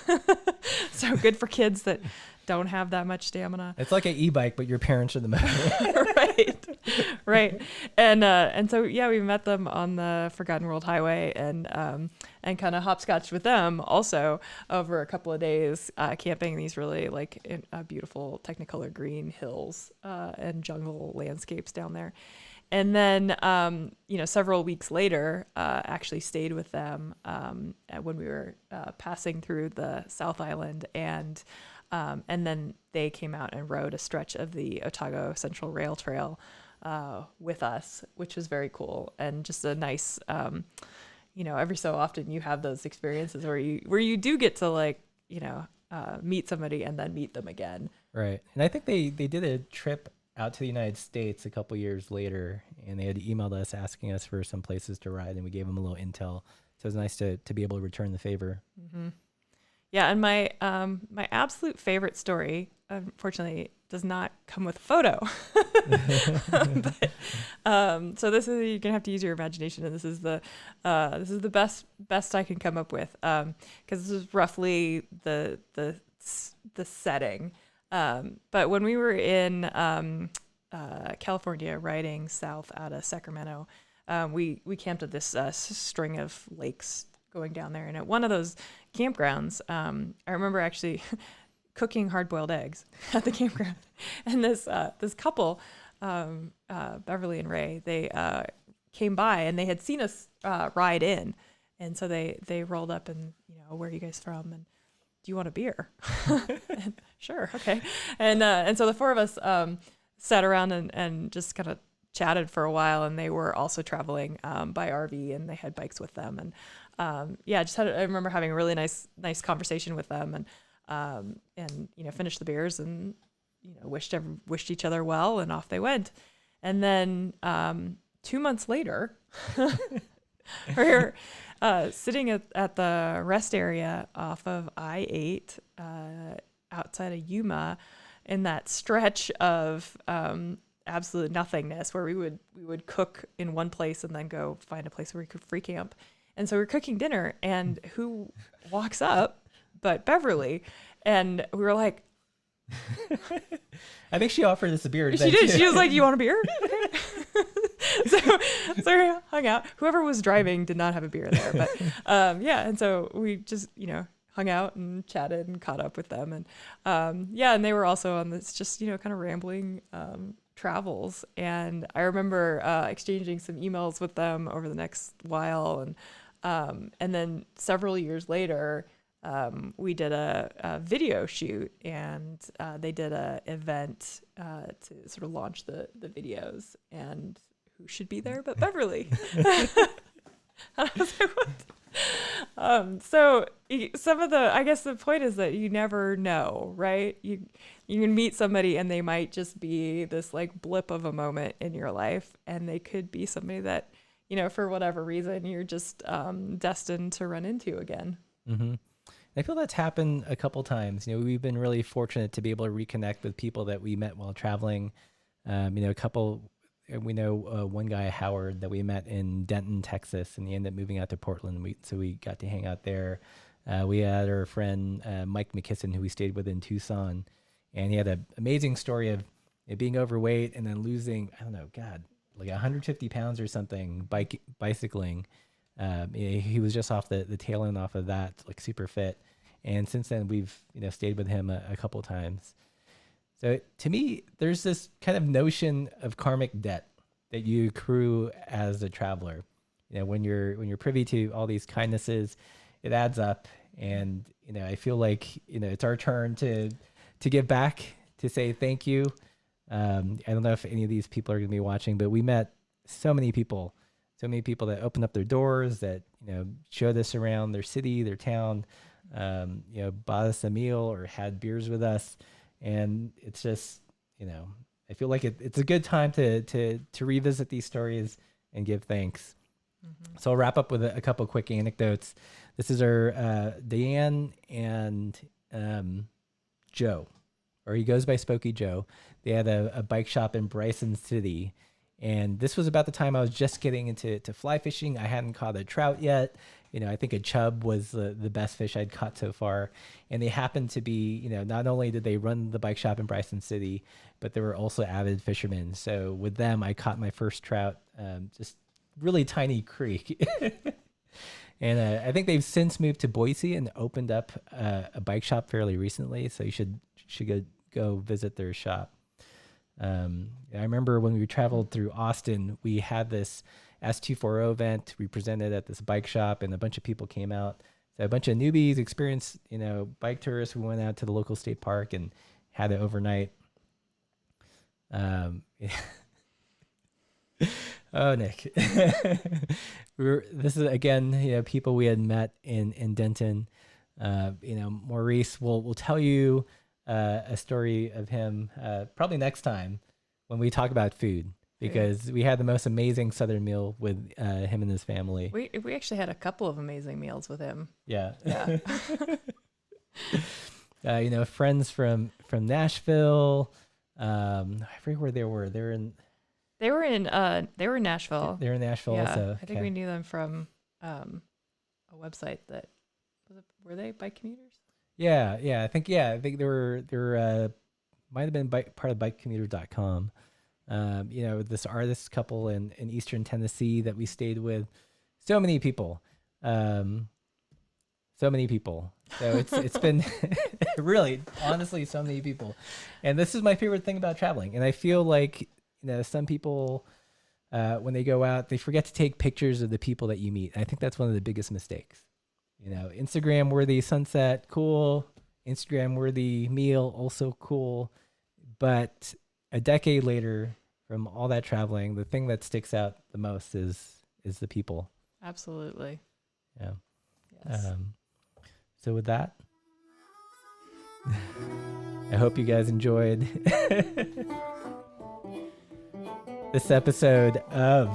[SPEAKER 2] So good for kids that don't have that much stamina.
[SPEAKER 1] It's like an e-bike, but your parents are the motor.
[SPEAKER 2] Right. And so, yeah, we met them on the Forgotten World Highway and kind of hopscotched with them also over a couple of days, camping these really beautiful Technicolor green hills and jungle landscapes down there. And then, several weeks later, actually stayed with them when we were passing through the South Island, and then they came out and rode a stretch of the Otago Central Rail Trail with us, which was very cool and just a nice, every so often you have those experiences where you do get to meet somebody and then meet them again.
[SPEAKER 1] Right. And I think they did a trip out to the United States a couple years later, and they had emailed us asking us for some places to ride, and we gave them a little intel. So it was nice to be able to return the favor.
[SPEAKER 2] Mm-hmm. Yeah, and my my absolute favorite story, unfortunately, does not come with a photo. But, so this is, you're gonna have to use your imagination, and this is the best I can come up with, because this is roughly the setting. But when we were in California, riding south out of Sacramento, we camped at this string of lakes going down there. And at one of those campgrounds, I remember actually cooking hard-boiled eggs at the campground. And this couple, Beverly and Ray, they came by and they had seen us ride in. And so they rolled up and, where are you guys from? And do you want a beer? And, sure. Okay. And so the 4 of us sat around and just kind of chatted for a while, and they were also traveling by RV, and they had bikes with them. And I remember having a really nice conversation with them, and finished the beers and wished each other well, and off they went. And then 2 months later, we're sitting at the rest area off of I-8 outside of Yuma, in that stretch of absolute nothingness where we would cook in one place and then go find a place where we could free camp. And so we're cooking dinner, and who walks up but Beverly? And we were like,
[SPEAKER 1] I think she offered us a beer.
[SPEAKER 2] She did. She was like, "You want a beer?" so we hung out. Whoever was driving did not have a beer there, but and so we just hung out and chatted and caught up with them, and and they were also on this just kind of rambling travels. And I remember exchanging some emails with them over the next while, and then several years later, we did a video shoot, and they did a event to sort of launch the videos, and who should be there but Beverly? I was like, what? So some of I guess the point is that you never know, right? You can meet somebody and they might just be this like blip of a moment in your life, and they could be somebody that, for whatever reason, you're just destined to run into again.
[SPEAKER 1] Mm-hmm. I feel that's happened a couple times. We've been really fortunate to be able to reconnect with people that we met while traveling. A couple, we know one guy, Howard, that we met in Denton, Texas, and he ended up moving out to Portland. So we got to hang out there. We had our friend Mike McKisson, who we stayed with in Tucson, and he had an amazing story of being overweight and then losing, I don't know, God, like 150 pounds or something bicycling. He was just off the tail end off of that, like super fit. And since then, we've stayed with him a couple times. So to me, there's this kind of notion of karmic debt that you accrue as a traveler. When you're privy to all these kindnesses, it adds up. And I feel like it's our turn to give back, to say thank you. I don't know if any of these people are going to be watching, but we met so many people that opened up their doors, that showed us around their city, their town, bought us a meal or had beers with us. And it's just, I feel like it's a good time to revisit these stories and give thanks. Mm-hmm. So I'll wrap up with a couple quick anecdotes. This is our Diane and Joe, or he goes by Spokey Joe. They had a bike shop in Bryson City. And this was about the time I was just getting into fly fishing. I hadn't caught a trout yet. I think a chub was the best fish I'd caught so far. And they happened to be, not only did they run the bike shop in Bryson City, but they were also avid fishermen. So with them, I caught my first trout, just really tiny creek. And I think they've since moved to Boise and opened up a bike shop fairly recently. So you should go visit their shop. I remember when we traveled through Austin, we had this S240 event. We presented at this bike shop, and a bunch of people came out. So a bunch of newbies, experienced, bike tourists. We went out to the local state park and had it overnight. Oh, Nick. This is again, people we had met in Denton. Maurice will tell you a story of him probably next time when we talk about food, because we had the most amazing Southern meal with him and his family.
[SPEAKER 2] We actually had a couple of amazing meals with him.
[SPEAKER 1] Yeah.
[SPEAKER 2] Yeah.
[SPEAKER 1] Friends from Nashville. I forget where they were. They were in Nashville. They were in Nashville
[SPEAKER 2] yeah,
[SPEAKER 1] also.
[SPEAKER 2] I think we knew them from a website that were they Bike Commuters?
[SPEAKER 1] Yeah. I think they were might have been part of bikecommuter.com. This artist couple in Eastern Tennessee that we stayed with. So many people. So it's been really, honestly, so many people. And this is my favorite thing about traveling. And I feel like, some people, when they go out, they forget to take pictures of the people that you meet. I think that's one of the biggest mistakes. Instagram worthy sunset, cool. Instagram worthy meal, also cool. But a decade later, from all that traveling, the thing that sticks out the most is the people.
[SPEAKER 2] Absolutely.
[SPEAKER 1] Yeah.
[SPEAKER 2] Yes.
[SPEAKER 1] So with that, I hope you guys enjoyed this episode of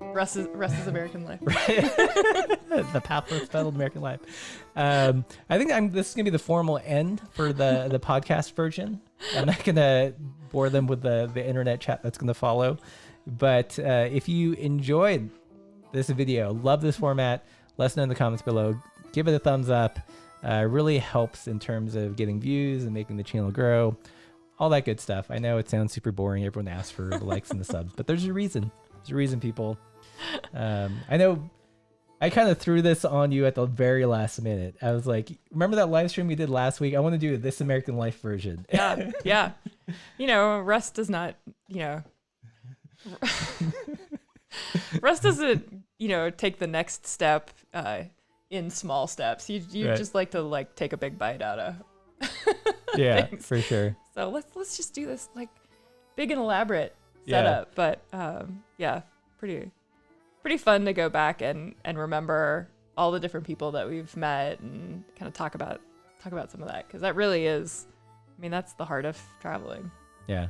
[SPEAKER 2] Russ's American Life.
[SPEAKER 1] The pathless pedaled American Life. I think this is gonna be the formal end for the podcast version. I'm not gonna bore them with the internet chat that's gonna follow. But if you enjoyed this video, love this format, let us know in the comments below. Give it a thumbs up. Really helps in terms of getting views and making the channel grow. All that good stuff. I know it sounds super boring. Everyone asks for the likes and the subs, but there's a reason. There's a reason, people. I know I kind of threw this on you at the very last minute. I was like, remember that live stream we did last week? I want to do This American Life version.
[SPEAKER 2] Yeah. Russ does not, Russ doesn't, take the next step in small steps. You
[SPEAKER 1] Right.
[SPEAKER 2] just like to take a big bite out of
[SPEAKER 1] Yeah,
[SPEAKER 2] things.
[SPEAKER 1] for sure.
[SPEAKER 2] So let's just do this big and elaborate setup. But pretty fun to go back and remember all the different people that we've met and kind of talk about some of that, because that really is, that's the heart of traveling.
[SPEAKER 1] Yeah.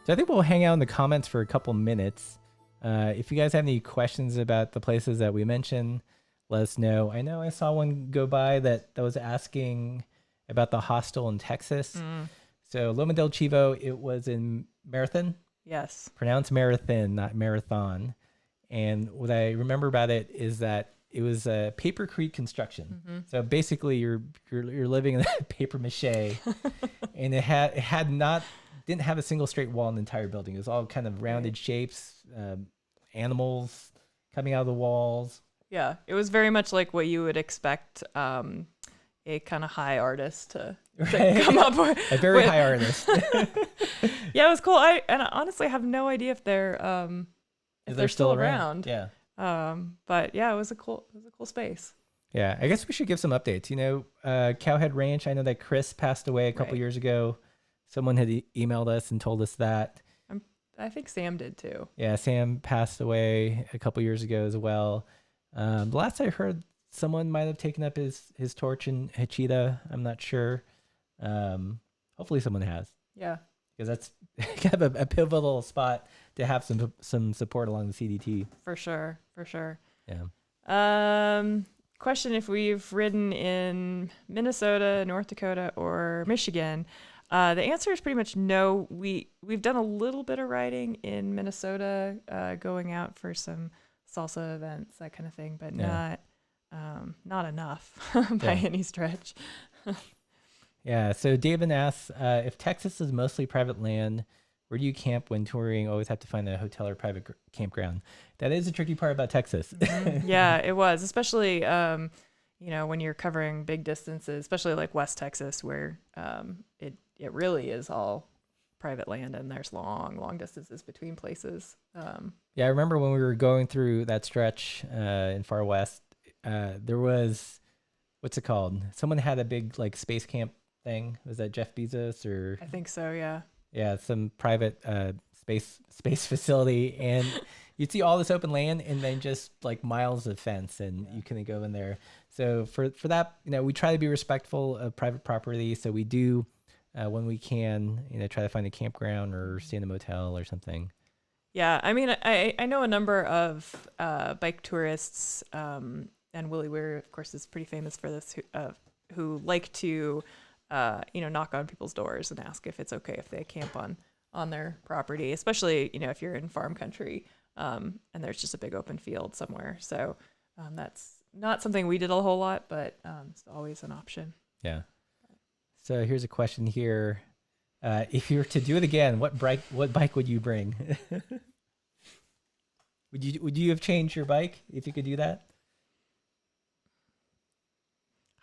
[SPEAKER 1] So I think we'll hang out in the comments for a couple minutes. If you guys have any questions about the places that we mentioned, let us know. I know I saw one go by that was asking about the hostel in Texas. So Loma del Chivo, it was in Marathon,
[SPEAKER 2] Yes.
[SPEAKER 1] pronounced Marathon, not Marathon. And what I remember about it is that it was a papercrete construction. So basically, you're living in a paper mache, and it didn't have a single straight wall in the entire building. It was all kind of rounded shapes, animals coming out of the walls.
[SPEAKER 2] Yeah, it was very much like what you would expect a kind of high artist to come up with.
[SPEAKER 1] A very high artist.
[SPEAKER 2] Yeah, it was cool. I honestly have no idea if they're still around.
[SPEAKER 1] Yeah.
[SPEAKER 2] But yeah, it was a cool space.
[SPEAKER 1] Yeah, I guess we should give some updates. You know, Cowhead Ranch, I know that Chris passed away a couple years ago. Someone had emailed us and told us that.
[SPEAKER 2] I think Sam did too.
[SPEAKER 1] Yeah, Sam passed away a couple years ago as well. The last I heard, someone might have taken up his torch in Hachita. I'm not sure. Hopefully someone has.
[SPEAKER 2] Yeah.
[SPEAKER 1] Because that's kind of a pivotal spot to have some support along the CDT.
[SPEAKER 2] For sure.
[SPEAKER 1] Yeah.
[SPEAKER 2] Question if we've ridden in Minnesota, North Dakota, or Michigan. The answer is pretty much no. We've done a little bit of riding in Minnesota, going out for some salsa events, that kind of thing, but not enough by any stretch.
[SPEAKER 1] Yeah. So David asks, if Texas is mostly private land, where do you camp when touring? Always have to find a hotel or private campground. That is a tricky part about Texas.
[SPEAKER 2] Yeah, it was, especially when you're covering big distances, especially like West Texas, where it really is all private land and there's long distances between places.
[SPEAKER 1] Yeah, I remember when we were going through that stretch in Far West, there was, what's it called? Someone had a big like space camp thing. Was that Jeff Bezos or?
[SPEAKER 2] I think so, yeah.
[SPEAKER 1] Yeah, some private space facility, and you'd see all this open land and then just like miles of fence, and you couldn't go in there. So for that, we try to be respectful of private property. So we do, when we can, try to find a campground or stay in a motel or something.
[SPEAKER 2] Yeah, I mean, I know a number of bike tourists, and Willie Weir, of course, is pretty famous for this, who like to knock on people's doors and ask if it's okay if they camp on their property, especially, if you're in farm country, and there's just a big open field somewhere. So that's not something we did a whole lot, but it's always an option.
[SPEAKER 1] Yeah. So here's a question here. If you were to do it again, what bike would you bring? Would you have changed your bike if you could do that?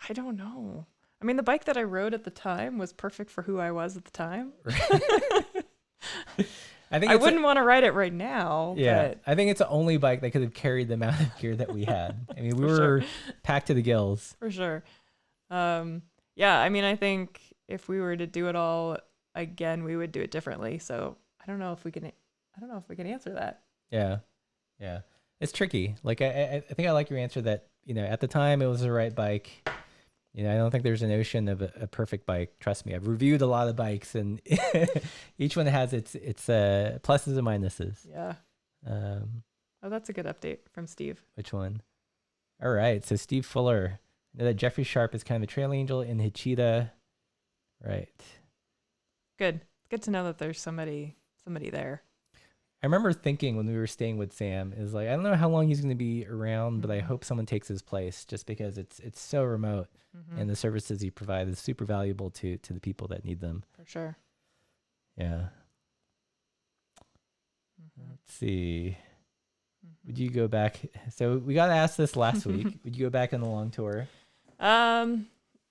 [SPEAKER 2] I don't know. I mean, the bike that I rode at the time was perfect for who I was at the time. I wouldn't want to ride it right now.
[SPEAKER 1] Yeah,
[SPEAKER 2] but
[SPEAKER 1] I think it's the only bike that could have carried the amount of gear that we had. I mean, we were packed to the gills.
[SPEAKER 2] For sure. Yeah, I mean, I think if we were to do it all again, we would do it differently. So I don't know if we can answer that.
[SPEAKER 1] Yeah. It's tricky. Like I think I like your answer that, at the time it was the right bike. I don't think there's a notion of a perfect bike. Trust me, I've reviewed a lot of bikes, and each one has its pluses and minuses.
[SPEAKER 2] Yeah. Oh, that's a good update from Steve.
[SPEAKER 1] Which one? All right. So Steve Fuller. I know that Jeffrey Sharp is kind of a trail angel in Hachita. Right.
[SPEAKER 2] Good to know that there's somebody there.
[SPEAKER 1] I remember thinking when we were staying with Sam, is like, I don't know how long he's going to be around, but I hope someone takes his place, just because it's so remote, and the services he provides is super valuable to the people that need them.
[SPEAKER 2] For sure.
[SPEAKER 1] Yeah. Let's see. Would you go back? So we got asked this last week. Would you go back on the long tour?
[SPEAKER 2] And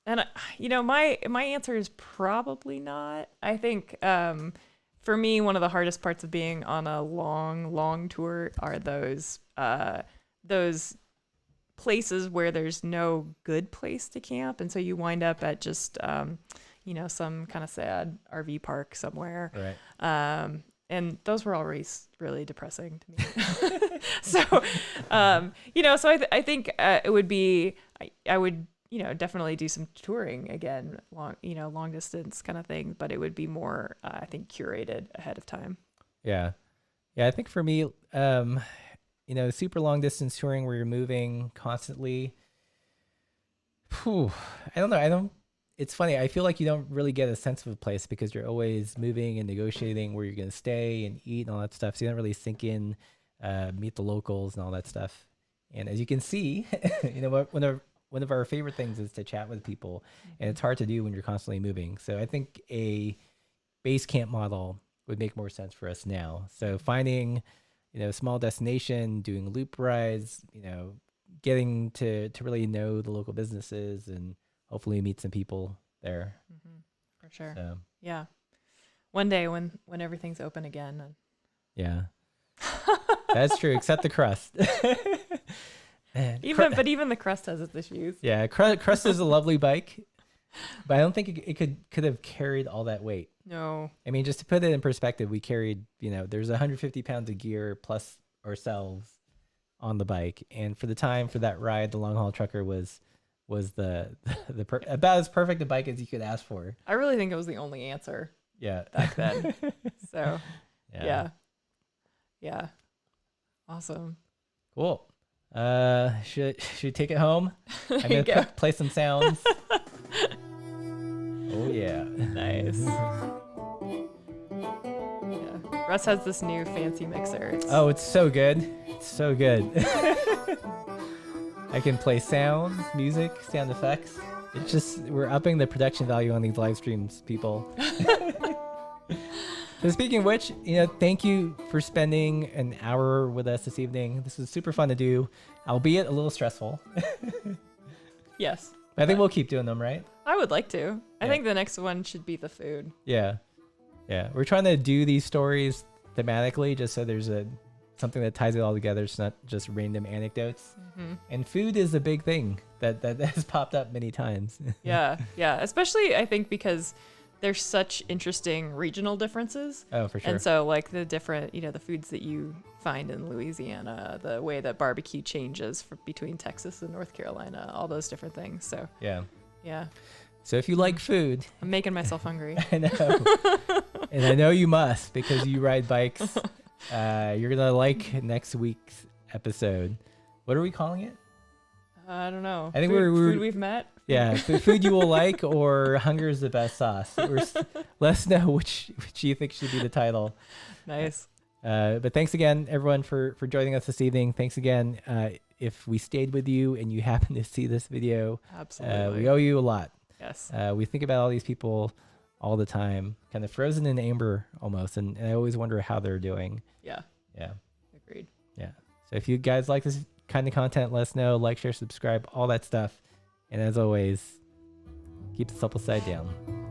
[SPEAKER 2] my answer is probably not. I think for me, one of the hardest parts of being on a long tour are those places where there's no good place to camp, and so you wind up at just some kind of sad RV park somewhere.
[SPEAKER 1] Right.
[SPEAKER 2] And those were always really depressing to me. So I think it would be, I would, definitely do some touring again, long distance kind of thing, but it would be more, I think, curated ahead of time.
[SPEAKER 1] Yeah. I think for me, super long distance touring where you're moving constantly, I don't know. It's funny. I feel like you don't really get a sense of a place because you're always moving and negotiating where you're going to stay and eat and all that stuff. So you don't really sink in, meet the locals and all that stuff. And as you can see, one of our favorite things is to chat with people, and it's hard to do when you're constantly moving. So I think a base camp model would make more sense for us now. So finding, a small destination, doing loop rides, getting to really know the local businesses and hopefully meet some people there.
[SPEAKER 2] For sure.
[SPEAKER 1] So,
[SPEAKER 2] Yeah. One day when everything's open again.
[SPEAKER 1] yeah. That's true, except the crust. Man,
[SPEAKER 2] But even the crust has its issues.
[SPEAKER 1] yeah, crust is a lovely bike, but I don't think it could have carried all that weight.
[SPEAKER 2] No.
[SPEAKER 1] I mean, just to put it in perspective, we carried, there's 150 pounds of gear plus ourselves on the bike, and for the time for that ride, the long haul trucker was the about as perfect a bike as you could ask for.
[SPEAKER 2] I really think it was the only answer
[SPEAKER 1] Yeah,
[SPEAKER 2] back then. So
[SPEAKER 1] yeah.
[SPEAKER 2] yeah. Awesome.
[SPEAKER 1] Cool. Should we take it home? I'm gonna
[SPEAKER 2] Go.
[SPEAKER 1] play some sounds. Oh yeah.
[SPEAKER 2] Nice. Yeah. Russ has this new fancy mixer.
[SPEAKER 1] It's so good. It's so good. I can play sounds, music, sound effects. It's just, we're upping the production value on these live streams, people. So speaking of which, thank you for spending an hour with us this evening. This was super fun to do, albeit a little stressful.
[SPEAKER 2] Yes.
[SPEAKER 1] I think we'll keep doing them, right?
[SPEAKER 2] I would like to. I
[SPEAKER 1] Yeah.
[SPEAKER 2] think the next one should be the food.
[SPEAKER 1] Yeah. Yeah. We're trying to do these stories thematically just so there's something that ties it all together. It's not just random anecdotes. And food is a big thing that has popped up many times.
[SPEAKER 2] Yeah. Yeah. Especially, I think, because there's such interesting regional differences.
[SPEAKER 1] Oh, for sure.
[SPEAKER 2] And so, like, the different, the foods that you find in Louisiana, the way that barbecue changes between Texas and North Carolina, all those different things. So,
[SPEAKER 1] Yeah.
[SPEAKER 2] yeah.
[SPEAKER 1] So if you like food,
[SPEAKER 2] I'm making myself hungry.
[SPEAKER 1] I know, and I know you must because you ride bikes. You're gonna like next week's episode. What are we calling it?
[SPEAKER 2] I don't know.
[SPEAKER 1] I think
[SPEAKER 2] food we've met.
[SPEAKER 1] Yeah, food you will like, or hunger is the best sauce. Let us know which you think should be the title.
[SPEAKER 2] Nice.
[SPEAKER 1] But thanks again, everyone, for joining us this evening. Thanks again. If we stayed with you and you happen to see this video,
[SPEAKER 2] Absolutely.
[SPEAKER 1] we owe you a lot.
[SPEAKER 2] Yes.
[SPEAKER 1] We think about all these people all the time, kind of frozen in amber almost, and I always wonder how they're doing.
[SPEAKER 2] Yeah.
[SPEAKER 1] Yeah.
[SPEAKER 2] Agreed.
[SPEAKER 1] Yeah. So if you guys like this kind of content, let us know. Like, share, subscribe, all that stuff. And as always, keep the supple side down.